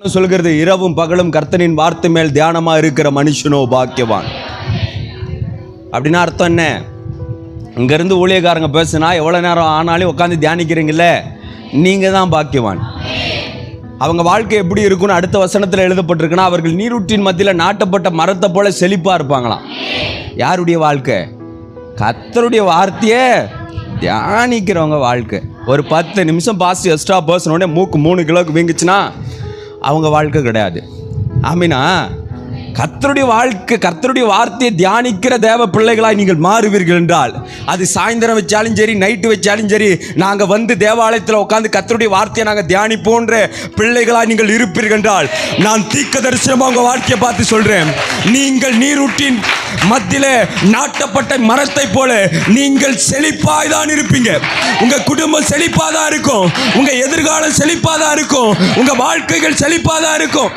சொல்கிறது, இரவும் பகலும் கர்த்தனின் வார்த்தை மேல் தியானமா இருக்கிற மனுஷனோ பாக்கியவான். அப்படின்னா அர்த்தம் என்ன? இங்கிருந்து ஊழியக்காரங்க பேசுனா எவ்வளவு நேரம் ஆனாலும் உட்காந்து தியானிக்கிறீங்களே, நீங்க தான் பாக்கியவான். அவங்க வாழ்க்கை எப்படி இருக்குன்னு அடுத்த வசனத்தில் எழுதப்பட்டிருக்குன்னா, அவர்கள் நீரூற்றின் மத்தியில் நாட்டப்பட்ட மரத்தை போல செழிப்பா இருப்பாங்களாம். யாருடைய வாழ்க்கை? கர்த்தருடைய வார்த்தையே தியானிக்கிறவங்க வாழ்க்கை. ஒரு 10 நிமிஷம் பாஸ்ட் எக்ஸ்ட்ரா பேசணுன்னே மூக்கு 3 கிலோக்கு வீங்குச்சுன்னா அவங்க வாழ்க்கை கிடையாது. ஆமீனா? கர்த்தருடைய வாழ்க்கை, கர்த்தருடைய வார்த்தையை தியானிக்கிற தேவ பிள்ளைகளாய் நீங்கள் மாறுவீர்கள் என்றால், அது சாயந்தரம் வச்சாலும் சரி, நைட்டு வச்சாலும் சரி, நாங்கள் வந்து தேவாலயத்தில் உட்காந்து கர்த்தருடைய வார்த்தையை நாங்கள் தியானிப்போன்ற பிள்ளைகளாய் நீங்கள் இருப்பீர்கள் என்றால், நான் தீர்க்க தரிசனமாக உங்கள் வாழ்க்கையை பார்த்து சொல்கிறேன், நீங்கள் நீரூற்றின் மத்தியிலே நாட்டப்பட்ட மரத்தை போல நீங்கள் செழிப்பாய் தான் இருப்பீங்க. உங்க குடும்பம் செழிப்பாக தான் இருக்கும், உங்க எதிர்காலம் செழிப்பாக தான் இருக்கும், உங்க வாழ்க்கைகள் செழிப்பாக தான் இருக்கும்.